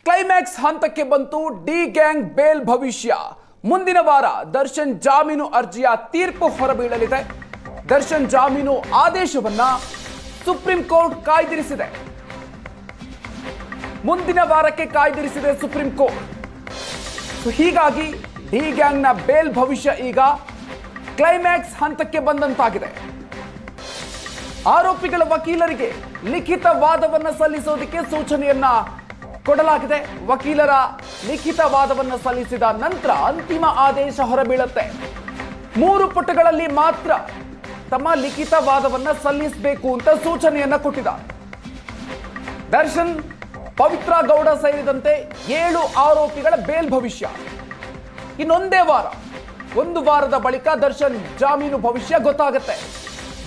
Climax ಹಂತಕ್ಕೆ ಬಂತು D gang bale ಭವಿಷ್ಯ. ಮುಂದಿನ ವಾರ ದರ್ಶನ್ ಜಾಮೀನು ಅರ್ಜಿಯ ತೀರ್ಪು ಹೊರಬೀಳಲಿದೆ. ದರ್ಶನ್ ಜಾಮೀನು ಆದೇಶವನ್ನ ಸುಪ್ರೀಂ ಕೋರ್ಟ್ ಕಾಯ್ದಿರಿಸಿದೆ. ಮುಂದಿನ ವಾರಕ್ಕೆ ಕಾಯ್ದಿರಿಸಿದೆ ಸುಪ್ರೀಂ ಕೋರ್ಟ್. ಹೀಗಾಗಿ ಡಿ ಗ್ಯಾಂಗ್ನ ಬೇಲ್ ಭವಿಷ್ಯ ಈಗ ಕ್ಲೈಮ್ಯಾಕ್ಸ್ ಹಂತಕ್ಕೆ ಬಂದಂತಾಗಿದೆ. ಆರೋಪಿಗಳ ವಕೀಲರಿಗೆ ಲಿಖಿತ ವಾದವನ್ನ ಸಲ್ಲಿಸೋದಕ್ಕೆ ಸೂಚನೆಯನ್ನ ಕೊಡಲಾಗಿದೆ. ವಕೀಲರ ಲಿಖಿತ ವಾದವನ್ನು ಸಲ್ಲಿಸಿದ ನಂತರ ಅಂತಿಮ ಆದೇಶ ಹೊರಬೀಳುತ್ತೆ. 3 ಪುಟಗಳಲ್ಲಿ ಮಾತ್ರ ತಮ್ಮ ಲಿಖಿತ ವಾದವನ್ನ ಸಲ್ಲಿಸಬೇಕು ಅಂತ ಸೂಚನೆಯನ್ನ ಕೊಟ್ಟಿದ್ದಾರೆ. ದರ್ಶನ್, ಪವಿತ್ರ ಗೌಡ ಸೇರಿದಂತೆ 7 ಆರೋಪಿಗಳ ಬೇಲ್ ಭವಿಷ್ಯ ಇನ್ನೊಂದೇ ವಾರ, 1 ವಾರದ ಬಳಿಕ ದರ್ಶನ್ ಜಾಮೀನು ಭವಿಷ್ಯ ಗೊತ್ತಾಗುತ್ತೆ.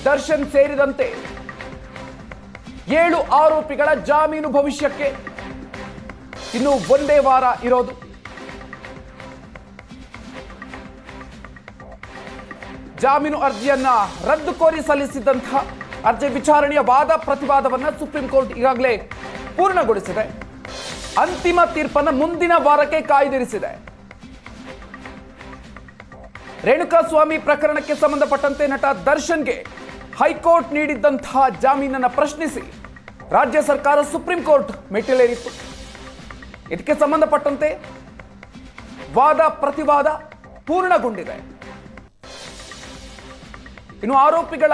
ದರ್ಶನ್ ಸೇರಿದಂತೆ 7 ಆರೋಪಿಗಳ ಜಾಮೀನು ಭವಿಷ್ಯಕ್ಕೆ ಇನ್ನು 1 ವಾರ ಇರೋದು. ಜಾಮೀನು ಅರ್ಜಿಯನ್ನ ರದ್ದು ಕೋರಿ ಸಲ್ಲಿಸಿದಂತಹ ಅರ್ಜಿ ವಿಚಾರಣೆಯ ವಾದ ಪ್ರತಿವಾದವನ್ನ ಸುಪ್ರೀಂ ಕೋರ್ಟ್ ಈಗಾಗಲೇ ಪೂರ್ಣಗೊಳಿಸಿದೆ. ಅಂತಿಮ ತೀರ್ಪನ್ನು ಮುಂದಿನ ವಾರಕ್ಕೆ ಕಾಯ್ದಿರಿಸಿದೆ. ರೇಣುಕಾಸ್ವಾಮಿ ಪ್ರಕರಣಕ್ಕೆ ಸಂಬಂಧಪಟ್ಟಂತೆ ನಟ ದರ್ಶನ್ಗೆ ಹೈಕೋರ್ಟ್ ನೀಡಿದ್ದಂತಹ ಜಾಮೀನನ್ನು ಪ್ರಶ್ನಿಸಿ ರಾಜ್ಯ ಸರ್ಕಾರ ಸುಪ್ರೀಂ ಕೋರ್ಟ್ ಮೆಟ್ಟಿಲೇರಿತ್ತು. ಇದಕ್ಕೆ ಸಂಬಂಧಪಟ್ಟಂತೆ ವಾದ ಪ್ರತಿವಾದ ಪೂರ್ಣಗೊಂಡಿದೆ. ಇನ್ನು ಆರೋಪಿಗಳ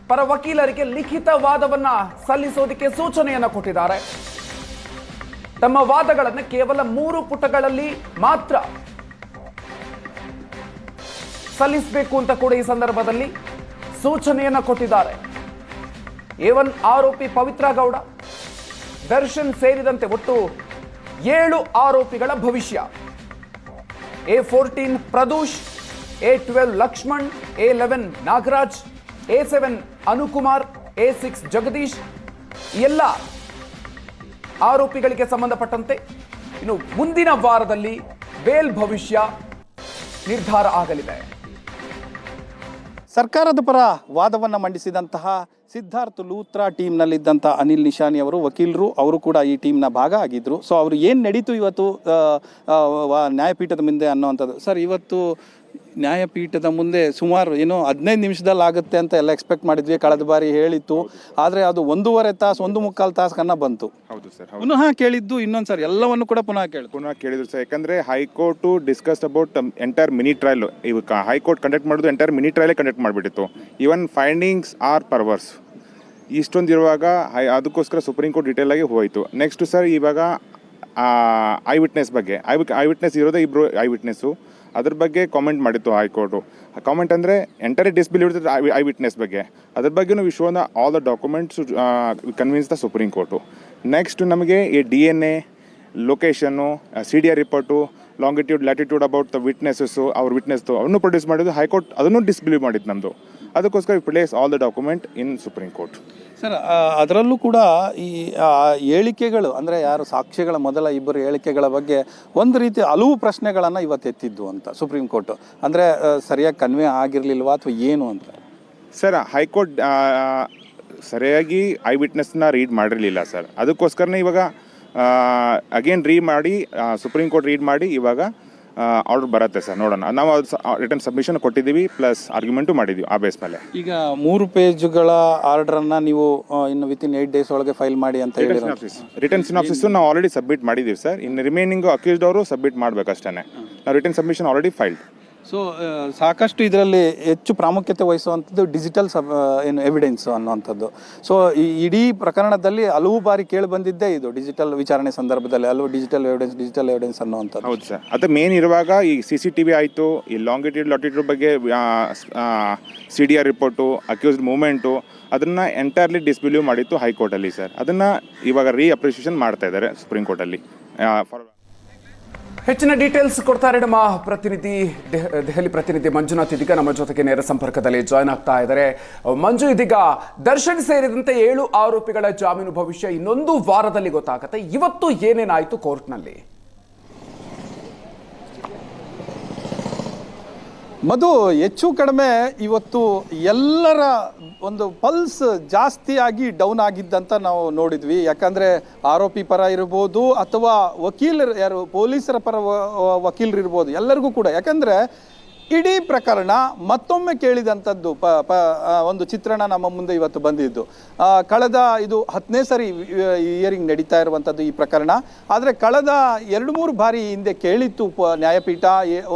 ಪರ ವಕೀಲರಿಗೆ ಲಿಖಿತ ವಾದವನ್ನ ಸಲ್ಲಿಸೋದಕ್ಕೆ ಸೂಚನೆಯನ್ನ ಕೊಟ್ಟಿದ್ದಾರೆ. ತಮ್ಮ ವಾದಗಳನ್ನು ಕೇವಲ 3 ಪುಟಗಳಲ್ಲಿ ಮಾತ್ರ ಸಲ್ಲಿಸಬೇಕು ಅಂತ ಕೂಡ ಈ ಸಂದರ್ಭದಲ್ಲಿ ಸೂಚನೆಯನ್ನ ಕೊಟ್ಟಿದ್ದಾರೆ. A1 ಆರೋಪಿ ಪವಿತ್ರ ಗೌಡ, ದರ್ಶನ್ ಸೇರಿದಂತೆ ಒಟ್ಟು 7 ಆರೋಪಿಗಳ ಭವಿಷ್ಯ. A14 ಪ್ರದೂಷ್, A12 Lakshman, A11 Nagaraj, A7 Anukumar, A6 Jagadish, ಎಲ್ಲ ಆರೋಪಿಗಳಿಗೆ ಸಂಬಂಧಪಟ್ಟಂತೆ ಇನ್ನು ಮುಂದಿನ ವಾರದಲ್ಲಿ ಬೇಲ್ ಭವಿಷ್ಯ ನಿರ್ಧಾರ ಆಗಲಿದೆ. ಸರ್ಕಾರದ ಪರ ವಾದವನ್ನು ಮಂಡಿಸಿದಂತಹ ಸಿದ್ಧಾರ್ಥ್ ಲೂತ್ರಾ ಟೀಮ್ನಲ್ಲಿದ್ದಂಥ ಅನಿಲ್ ನಿಶಾನಿ ಅವರು ವಕೀಲರು, ಅವರು ಕೂಡ ಈ ಟೀಮ್ನ ಭಾಗ ಆಗಿದ್ದರು. ಸೊ ಅವರು ಏನು ನಡೀತು ಇವತ್ತು ನ್ಯಾಯಪೀಠದ ಮುಂದೆ ಅನ್ನೋವಂಥದ್ದು. ಸರ್, ಇವತ್ತು ನ್ಯಾಯಪೀಠದ ಮುಂದೆ ಸುಮಾರು 15 ನಿಮಿಷದಲ್ಲಿ ಆಗುತ್ತೆ ಅಂತ ಎಲ್ಲ ಎಕ್ಸ್ಪೆಕ್ಟ್ ಮಾಡಿದ್ವಿ. ಕಳೆದ ಬಾರಿ ಹೇಳಿತ್ತು, ಆದರೆ ಅದು 1.5 ತಾಸು 1.25 ತಾಸು ಕನ್ನ ಬಂತು. ಹೌದು ಸರ್. ಪುನಃ ಕೇಳಿದ್ದು ಇನ್ನೊಂದು ಸರ್, ಎಲ್ಲವನ್ನು ಕೂಡ ಪುನಃ ಕೇಳಿದ್ರು ಸರ್. ಯಾಕಂದ್ರೆ high court discuss about entire mini trial. ಇವಾಗ ಹೈಕೋರ್ಟ್ ಕಂಡಕ್ಟ್ ಮಾಡೋದು ಎಂಟೈರ್ ಮಿನಿ ಟ್ರಯಲೇ ಕಂಡಕ್ಟ್ ಮಾಡಿಬಿಟ್ಟಿತ್ತು. ಈವನ್ ಫೈಂಡಿಂಗ್ಸ್ ಆರ್ ಪರ್ವರ್ಸ್ ಇಷ್ಟೊಂದಿರುವಾಗ ಅದಕ್ಕೋಸ್ಕರ ಸುಪ್ರೀಂ ಕೋರ್ಟ್ ಡೀಟೇಲ್ ಆಗಿ ಹೋಯಿತು. ನೆಕ್ಸ್ಟ್ ಸರ್, ಇವಾಗ ಐ ವಿಟ್ನೆಸ್ ಬಗ್ಗೆ ಐ ವಿಟ್ನೆಸ್ ಇರೋದೇ 2 ಐ ವಿಟ್ನೆಸ್ಸು, ಅದ್ರ ಬಗ್ಗೆ ಕಾಮೆಂಟ್ ಮಾಡಿತ್ತು ಹೈಕೋರ್ಟು. ಕಾಮೆಂಟ್ ಅಂದರೆ ಎಂಟೈರ್ ಡಿಸ್ಬಿಲೀವ್ ಇರ್ತದೆ ಐ ವಿಟ್ನೆಸ್ ಬಗ್ಗೆ. ಅದ್ರ ಬಗ್ಗೆನೂ we show all the documents convince the supreme court. Next ನಮಗೆ ಈ DNA, location, CDR report, longitude latitude about the witnesses, ಅವ್ರ ವಿಟ್ನೆಸ್ದು ಅವನ್ನೂ ಪ್ರೊಡ್ಯೂಸ್ ಮಾಡಿದ್ದು ಹೈಕೋರ್ಟ್. ಅದನ್ನು ಡಿಸ್ಬಿಲೀವ್ ಮಾಡಿದ್ದು ನಮ್ಮದು. ಅದಕ್ಕೋಸ್ಕರ place all the document in supreme court. Sir, ಅದರಲ್ಲೂ ಕೂಡ ಈ ಹೇಳಿಕೆಗಳು ಅಂದರೆ ಯಾರು ಸಾಕ್ಷಿಗಳ ಮೊದಲ 2 ಹೇಳಿಕೆಗಳ ಬಗ್ಗೆ ಒಂದು ರೀತಿ ಹಲವು ಪ್ರಶ್ನೆಗಳನ್ನು ಇವತ್ತು ಎತ್ತಿದ್ದು ಅಂತ ಸುಪ್ರೀಂ ಕೋರ್ಟ್. ಅಂದರೆ ಸರಿಯಾಗಿ ಕನ್ವೆ ಆಗಿರಲಿಲ್ವಾ ಅಥವಾ ಏನು ಅಂತ? ಸರ್, ಹೈಕೋರ್ಟ್ ಸರಿಯಾಗಿ ಐ ವಿಟ್ನೆಸ್ನ ರೀಡ್ ಮಾಡಿರಲಿಲ್ಲ ಸರ್. ಅದಕ್ಕೋಸ್ಕರನೇ ಇವಾಗ ಅಗೇನ್ ಸುಪ್ರೀಂ ಕೋರ್ಟ್ ರೀಡ್ ಮಾಡಿ ಇವಾಗ ಆರ್ಡರ್ ಬರುತ್ತೆ ಸರ್. ನೋಡೋಣ. ನಾವು ರಿಟರ್ನ್ ಸಬ್ಮಿಷನ್ ಕೊಟ್ಟಿದ್ದೀವಿ, ಪ್ಲಸ್ ಆರ್ಗ್ಯುಮೆಂಟು ಮಾಡಿದ್ದೀವಿ ಆ ಬೇಸ್ ಮೇಲೆ. ಈಗ 3 ಪೇಜ್ಗಳ ಆರ್ಡ್ರನ್ನು ನೀವು ಇನ್ನು ವಿತಿನ್ 8 ಡೇಸ್ ಒಳಗೆ ಫೈಲ್ ಮಾಡಿ ಅಂತ ಹೇಳಿ ರಿಟರ್ನ್ ಸಿನಾಪ್ಸಿಸ್ ನಾವು ಆಲ್ರೆಡಿ ಸಬ್ಮಿಟ್ ಮಾಡಿದ್ದೀವಿ ಸರ್. ಇನ್ನು ರಿಮೈನಿಂಗ್ ಅಕ್ಯೂಸ್ಡ್ ಅವರು ಸಬ್ಮಿಟ್ ಮಾಡಬೇಕಷ್ಟೇ. ನಾವು return submission already filed. So ಸಾಕಷ್ಟು ಇದರಲ್ಲಿ ಹೆಚ್ಚು ಪ್ರಾಮುಖ್ಯತೆ ವಹಿಸುವಂಥದ್ದು ಡಿಜಿಟಲ್ ಎವಿಡೆನ್ಸ್ ಅನ್ನುವಂಥದ್ದು. ಸೊ ಈ ಇಡೀ ಪ್ರಕರಣದಲ್ಲಿ ಹಲವು ಬಾರಿ ಕೇಳಿ ಬಂದಿದ್ದೇ ಇದು ಡಿಜಿಟಲ್ ವಿಚಾರಣೆ ಸಂದರ್ಭದಲ್ಲಿ ಹಲವು ಡಿಜಿಟಲ್ ಎವಿಡೆನ್ಸ್ ಅನ್ನುವಂಥದ್ದು. ಹೌದು ಸರ್. ಅದು ಮೇನ್ ಇರುವಾಗ ಈ CCTV ಆಯಿತು, ಈ ಲಾಂಗಿಟ್ಯೂಡ್ ಲಾಟಿಟ್ಯೂಡ್ ಬಗ್ಗೆ CDR ರಿಪೋರ್ಟು, ಅಕ್ಯೂಸ್ಡ್ ಮೂವ್ಮೆಂಟು, ಅದನ್ನು ಎಂಟೈರ್ಲಿ ಡಿಸ್ಬಿಲೀವ್ ಮಾಡಿತ್ತು ಹೈಕೋರ್ಟಲ್ಲಿ ಸರ್. ಅದನ್ನು ಇವಾಗ ಅಪ್ರಿಷಿಯೇಷನ್ ಮಾಡ್ತಾ ಇದ್ದಾರೆ ಸುಪ್ರೀಂ ಕೋರ್ಟಲ್ಲಿ. ಹೆಚ್ಚಿನ ಡೀಟೇಲ್ಸ್ ಕೊಡ್ತಾರೆ ನಮ್ಮ ಪ್ರತಿನಿಧಿ, ದೆಹಲಿ ಪ್ರತಿನಿಧಿ ಮಂಜುನಾಥ್ ಇದೀಗ ನಮ್ಮ ಜೊತೆಗೆ ನೇರ ಸಂಪರ್ಕದಲ್ಲಿ ಜಾಯ್ನ್ ಆಗ್ತಾ ಇದ್ದಾರೆ. ಮಂಜು, ಇದೀಗ ದರ್ಶನ್ ಸೇರಿದಂತೆ 7 ಆರೋಪಿಗಳ ಜಾಮೀನು ಭವಿಷ್ಯ ಇನ್ನೊಂದು ವಾರದಲ್ಲಿ ಗೊತ್ತಾಗುತ್ತೆ. ಇವತ್ತು ಏನೇನಾಯಿತು ಕೋರ್ಟ್ನಲ್ಲಿ? ಮಧು, ಹೆಚ್ಚು ಕಡಿಮೆ ಇವತ್ತು ಎಲ್ಲರ ಒಂದು ಪಲ್ಸ್ ಜಾಸ್ತಿಯಾಗಿ ಡೌನ್ ಆಗಿದ್ದಂತ ನಾವು ನೋಡಿದ್ವಿ. ಯಾಕಂದರೆ ಆರೋಪಿ ಪರ ಇರ್ಬೋದು ಅಥವಾ ವಕೀಲರು ಯಾರು ಪೊಲೀಸರ ಪರ ವಕೀಲರು ಇರ್ಬೋದು, ಎಲ್ಲರಿಗೂ ಕೂಡ. ಯಾಕಂದರೆ ಇಡೀ ಪ್ರಕರಣ ಮತ್ತೊಮ್ಮೆ ಕೇಳಿದಂಥದ್ದು ಒಂದು ಚಿತ್ರಣ ನಮ್ಮ ಮುಂದೆ ಇವತ್ತು ಬಂದಿದ್ದು. ಕಳೆದ ಇದು 10ನೇ ಸರಿ ಹಿಯರಿಂಗ್ ನಡೀತಾ ಇರುವಂಥದ್ದು ಈ ಪ್ರಕರಣ. ಆದರೆ ಕಳೆದ 2-3 ಬಾರಿ ಹಿಂದೆ ಕೇಳಿತ್ತು ನ್ಯಾಯಪೀಠ,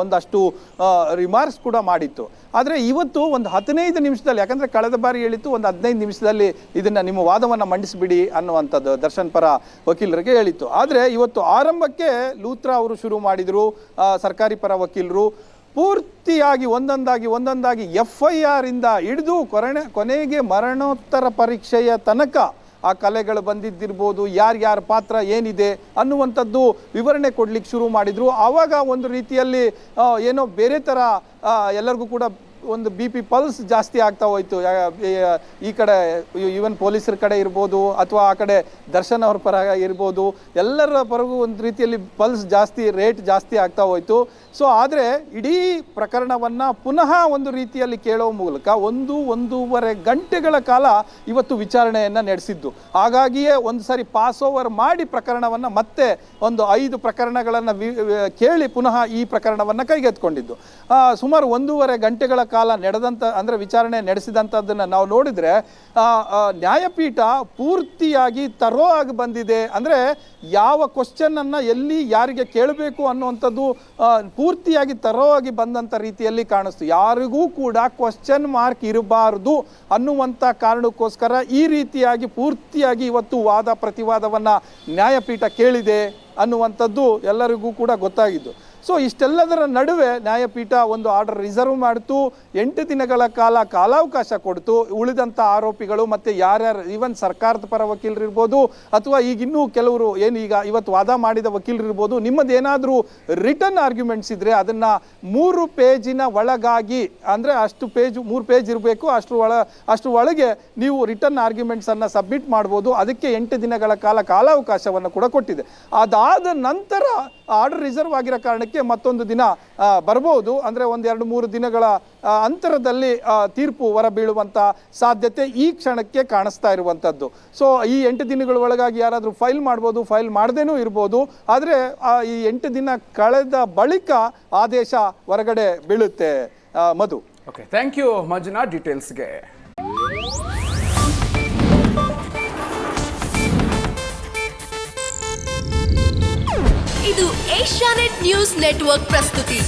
ಒಂದಷ್ಟು ರಿಮಾರ್ಕ್ಸ್ ಕೂಡ ಮಾಡಿತ್ತು. ಆದರೆ ಇವತ್ತು ಒಂದು 15 ನಿಮಿಷದಲ್ಲಿ, ಯಾಕಂದರೆ ಕಳೆದ ಬಾರಿ ಹೇಳಿತ್ತು ಒಂದು 15 ನಿಮಿಷದಲ್ಲಿ ಇದನ್ನು ನಿಮ್ಮ ವಾದವನ್ನು ಮಂಡಿಸಿಬಿಡಿ ಅನ್ನುವಂಥದ್ದು ದರ್ಶನ್ ಪರ ವಕೀಲರಿಗೆ ಹೇಳಿತ್ತು. ಆದರೆ ಇವತ್ತು ಆರಂಭಕ್ಕೆ ಲೂತ್ರಾ ಅವರು ಶುರು ಮಾಡಿದರು, ಸರ್ಕಾರಿ ಪರ ವಕೀಲರು ಪೂರ್ತಿಯಾಗಿ ಒಂದೊಂದಾಗಿ FIR ಇಂದ ಹಿಡಿದು ಕೊನೆಗೆ ಮರಣೋತ್ತರ ಪರೀಕ್ಷೆಯ ತನಕ ಆ ಕಲೆಗಳು ಬಂದಿದ್ದಿರ್ಬೋದು, ಯಾರ್ಯಾರ ಪಾತ್ರ ಏನಿದೆ ಅನ್ನುವಂಥದ್ದು ವಿವರಣೆ ಕೊಡ್ಲಿಕ್ಕೆ ಶುರು ಮಾಡಿದರು. ಆವಾಗ ಒಂದು ರೀತಿಯಲ್ಲಿ ಏನೋ ಬೇರೆ ಥರ ಎಲ್ಲರಿಗೂ ಕೂಡ ಒಂದು BP ಪಲ್ಸ್ ಜಾಸ್ತಿ ಆಗ್ತಾ ಹೋಯ್ತು. ಈ ಕಡೆ ಈವನ್ ಪೊಲೀಸರ ಕಡೆ ಇರ್ಬೋದು ಅಥವಾ ಆ ಕಡೆ ದರ್ಶನ್ ಅವ್ರ ಪರ ಇರ್ಬೋದು, ಎಲ್ಲರ ಪರಗೂ ಒಂದು ರೀತಿಯಲ್ಲಿ ಪಲ್ಸ್ ಜಾಸ್ತಿ, ರೇಟ್ ಜಾಸ್ತಿ ಆಗ್ತಾ ಹೋಯ್ತು. ಸೊ ಆದರೆ ಇಡೀ ಪ್ರಕರಣವನ್ನು ಪುನಃ ಒಂದು ರೀತಿಯಲ್ಲಿ ಕೇಳೋ ಮೂಲಕ 1-1.5 ಗಂಟೆಗಳ ಕಾಲ ಇವತ್ತು ವಿಚಾರಣೆಯನ್ನು ನಡೆಸಿದ್ದು. ಹಾಗಾಗಿಯೇ ಒಂದು ಸಾರಿ ಪಾಸ್ ಓವರ್ ಮಾಡಿ ಪ್ರಕರಣವನ್ನು ಮತ್ತೆ ಒಂದು 5 ಪ್ರಕರಣಗಳನ್ನು ಕೇಳಿ ಪುನಃ ಈ ಪ್ರಕರಣವನ್ನು ಕೈಗೆತ್ತಿಕೊಂಡಿದ್ದು. ಸುಮಾರು 1.5 ಗಂಟೆಗಳ ಕಾಲ ನಡೆದಂಥ, ಅಂದರೆ ವಿಚಾರಣೆ ನಡೆಸಿದಂಥದ್ದನ್ನು ನಾವು ನೋಡಿದರೆ ನ್ಯಾಯಪೀಠ ಪೂರ್ತಿಯಾಗಿ ತರೋ ಆಗಿ ಬಂದಿದೆ. ಅಂದರೆ ಯಾವ ಕ್ವಶನನ್ನು ಎಲ್ಲಿ ಯಾರಿಗೆ ಕೇಳಬೇಕು ಅನ್ನುವಂಥದ್ದು ಪೂರ್ತಿಯಾಗಿ ತರೋ ಆಗಿ ಬಂದಂಥ ರೀತಿಯಲ್ಲಿ ಕಾಣಿಸ್ತು. ಯಾರಿಗೂ ಕೂಡ ಕ್ವಶನ್ ಮಾರ್ಕ್ ಇರಬಾರ್ದು ಅನ್ನುವಂಥ ಕಾರಣಕ್ಕೋಸ್ಕರ ಈ ರೀತಿಯಾಗಿ ಪೂರ್ತಿಯಾಗಿ ಇವತ್ತು ವಾದ ಪ್ರತಿವಾದವನ್ನು ನ್ಯಾಯಪೀಠ ಕೇಳಿದೆ ಅನ್ನುವಂಥದ್ದು ಎಲ್ಲರಿಗೂ ಕೂಡ ಗೊತ್ತಾಗಿದ್ದು. ಸೊ ಇಷ್ಟೆಲ್ಲದರ ನಡುವೆ ನ್ಯಾಯಪೀಠ ಒಂದು ಆರ್ಡರ್ ರಿಸರ್ವ್ ಮಾಡಿತು. 8 ದಿನಗಳ ಕಾಲಾವಕಾಶ ಕೊಡ್ತು. ಉಳಿದಂಥ ಆರೋಪಿಗಳು ಮತ್ತು ಯಾರ್ಯಾರು ಈವನ್ ಸರ್ಕಾರದ ಪರ ವಕೀಲರು ಇರ್ಬೋದು ಅಥವಾ ಈಗಿನ್ನೂ ಕೆಲವರು ಏನೀಗ ಇವತ್ತು ವಾದ ಮಾಡಿದ ವಕೀಲರು ಇರ್ಬೋದು, ನಿಮ್ಮದೇನಾದರೂ ರಿಟರ್ನ್ ಆರ್ಗ್ಯುಮೆಂಟ್ಸ್ ಇದ್ದರೆ ಅದನ್ನು 3 ಪೇಜಿನ ಒಳಗಾಗಿ, ಅಂದರೆ 3 ಪೇಜ್ ಇರಬೇಕು, ಅಷ್ಟು ಒಳಗೆ ನೀವು ರಿಟರ್ನ್ ಆರ್ಗ್ಯುಮೆಂಟ್ಸನ್ನು ಸಬ್ಮಿಟ್ ಮಾಡ್ಬೋದು. ಅದಕ್ಕೆ 8 ದಿನಗಳ ಕಾಲಾವಕಾಶವನ್ನು ಕೂಡ ಕೊಟ್ಟಿದೆ. ಅದಾದ ನಂತರ ಆರ್ಡರ್ ರಿಸರ್ವ್ ಆಗಿರೋ ಕಾರಣಕ್ಕೆ ಮತ್ತೊಂದು ದಿನ ಬರ್ಬೋದು. ಅಂದರೆ 1-2-3 ದಿನಗಳ ಅಂತರದಲ್ಲಿ ತೀರ್ಪು ಹೊರಬೀಳುವಂಥ ಸಾಧ್ಯತೆ ಈ ಕ್ಷಣಕ್ಕೆ ಕಾಣಿಸ್ತಾ ಇರುವಂಥದ್ದು. ಸೊ ಈ 8 ದಿನಗಳ ಒಳಗಾಗಿ ಯಾರಾದರೂ ಫೈಲ್ ಮಾಡ್ಬೋದು, ಫೈಲ್ ಮಾಡದೇನೂ ಇರ್ಬೋದು. ಆದರೆ ಈ 8 ದಿನ ಕಳೆದ ಬಳಿಕ ಆದೇಶ ಹೊರಗಡೆ ಬೀಳುತ್ತೆ. Madhu. Okay, thank you Manjunath ಡೀಟೇಲ್ಸ್ಗೆ. ಇದು ಏಷ್ಯಾನೆಟ್ ನ್ಯೂಸ್ ನೆಟ್ವರ್ಕ್ ಪ್ರಸ್ತುತಿ.